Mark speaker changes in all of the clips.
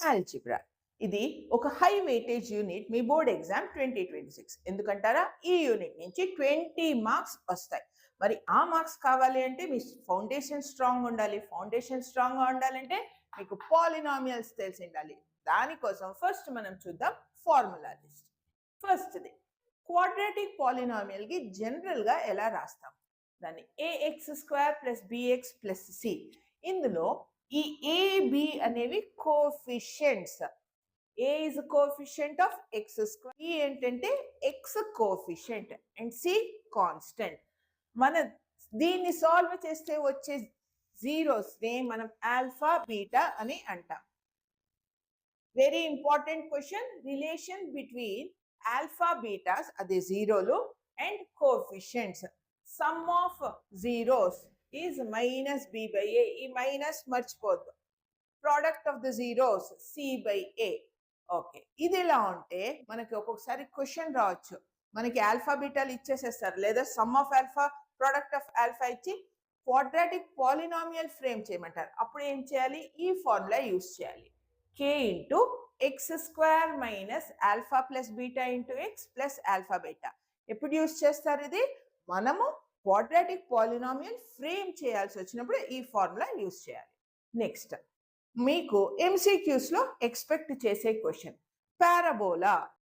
Speaker 1: Algebra. ఇది ఒక high weightage unit మీ board exam 2026. ఎందుకంటారా, ఈ యూనిట్ నుంచి 20 మార్క్స్ వస్తాయి. మరి ఆ మార్క్స్ కావాలి అంటే మీ ఫౌండేషన్ స్ట్రాంగ్ ఉండాలి. ఫౌండేషన్ స్ట్రాంగ్గా ఉండాలంటే మీకు పాలినామియల్స్ తెలిసి ఉండాలి. దానికోసం ఫస్ట్ మనం చూద్దాం ఫార్ములా లిస్ట్. ఫస్ట్ది క్వాడ్రాటిక్ పాలినామియల్కి జనరల్గా ఎలా రాస్తాం? దాన్ని ax² + bx + c. ఇందులో ఈ a b అనేవి coefficients. a is a coefficient of x², e ఏంటంటే x coefficient and c constant. మన దీన్ని సాల్వ్ చేస్తే వచ్చే జీరోస్ ని మనం ఆల్ఫా బీటా అని అంటాం. Very important question, relation between alpha betas అదే జీరోలు and coefficients. Sum of zeros is -b/a. ఈ మైనస్ మర్చిపోద్దు. Product of the zeros c/a. Okay, ఇది ఎలా ఉంటే మనకి ఒక్కొక్కసారి క్వశ్చన్ రావచ్చు. మనకి ఆల్ఫా బీటాలు ఇచ్చేసేస్తారు, లేదా some of alpha product of alpha ఇచ్చి క్వాడ్రాటిక్ పాలినామియల్ ఫ్రేమ్ చేయమంటారు. అప్పుడు ఏం చేయాలి? ఈ ఫార్ములా యూజ్ చేయాలి. k × x² - alpha + beta × x + alpha beta. ఎప్పుడు యూజ్ చేస్తారు ఇది? మనము క్వాడ్రాటిక్ పాలినామియల్ ఫ్రేమ్ చేయాల్సి వచ్చినప్పుడు ఈ ఫార్ములా యూజ్ చేయాలి. నెక్స్ట్ మీకు MCQsలో ఎక్స్పెక్ట్ చేసే question, parabola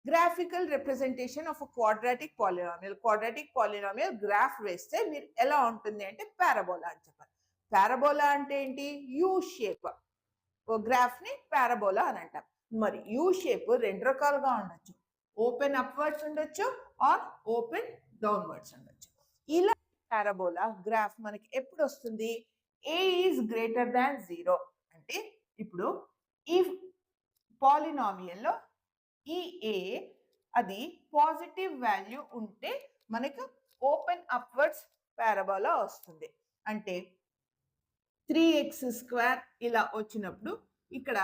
Speaker 1: graphical representation of quadratic polynomial. Quadratic polynomial graph వేస్తే మీరు ఎలా ఉంటుంది అంటే పారాబోలా అని చెప్పాలి. పారాబోలా అంటే ఏంటి? U shape. గ్రాఫ్ని పారాబోలా అని అంటాం. మరి యూ షేప్ రెండు రకాలుగా ఉండొచ్చు. ఓపెన్ అప్వర్డ్స్ ఉండొచ్చు ఆర్ ఓపెన్ డౌన్వర్డ్స్ ఉండొచ్చు. ఇలా పారాబోలా గ్రాఫ్ మనకి ఎప్పుడు వస్తుంది? a ఈజ్ గ్రేటర్ దాన్ 0 అంటే ఇప్పుడు ఈ పాలినామియల్లో ఈ a అది పాజిటివ్ వాల్యూ ఉంటే మనకు ఓపెన్ అప్వర్డ్స్ పారాబోలా వస్తుంది. అంటే 3x² ఇలా వచ్చినప్పుడు ఇక్కడ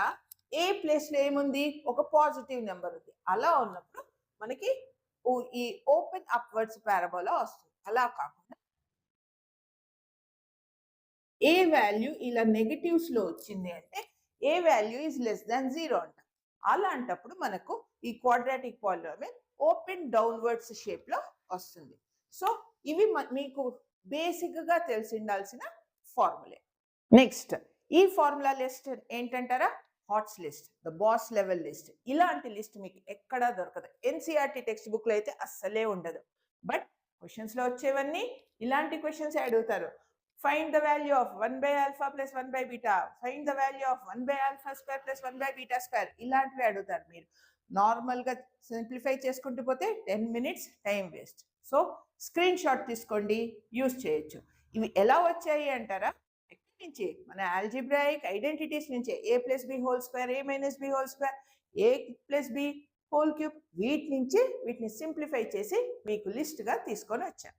Speaker 1: ఏ ప్లేస్లో ఏముంది? ఒక పాజిటివ్ నెంబర్ ఉంది. అలా ఉన్నప్పుడు మనకి ఈ ఓపెన్ అప్వర్డ్స్ పారాబోలా వస్తుంది. అలా కాకుండా ఏ వాల్యూ ఇలా నెగటివ్స్లో వచ్చింది అంటే ఏ వాల్యూ ఈజ్ <0 అంట. అలాంటప్పుడు మనకు ఈ క్వాడ్రాటిక్ పాలినామియల్ ఓపెన్ డౌన్వర్డ్స్ షేప్లో వస్తుంది. సో ఇవి మీకు బేసిక్గా తెలిసి ఉండాల్సిన ఫార్ములే. నెక్స్ట్ ఈ ఫార్ములా లిస్ట్ ఏంటంటారా? Hots list, the boss level list. ఇలాంటి లిస్ట్ మీకు ఎక్కడా దొరకదు. NCERT టెక్స్ట్ బుక్లో అయితే అస్సలే ఉండదు. బట్ క్వశ్చన్స్లో వచ్చేవన్నీ ఇలాంటి క్వశ్చన్స్ అడుగుతారు. Find the value of 1/α + 1/β, find the value of 1/α² + 1/β². ఇలాంటివి అడుగుతారు. మీరు నార్మల్గా సింప్లిఫై చేసుకుంటూ పోతే 10 minutes time waste. So screen shot తీసుకోండి, యూజ్ చేయొచ్చు. ఇవి ఎలా వచ్చాయి అంటారా? ఎక్కడి నుంచి? మన ఆల్జిబ్రాయిక్ ఐడెంటిటీస్ నుంచే. a + b² a - b², a + b³ వీటి నుంచి వీటిని సింప్లిఫై చేసి మీకు లిస్ట్గా తీసుకొని వచ్చాను.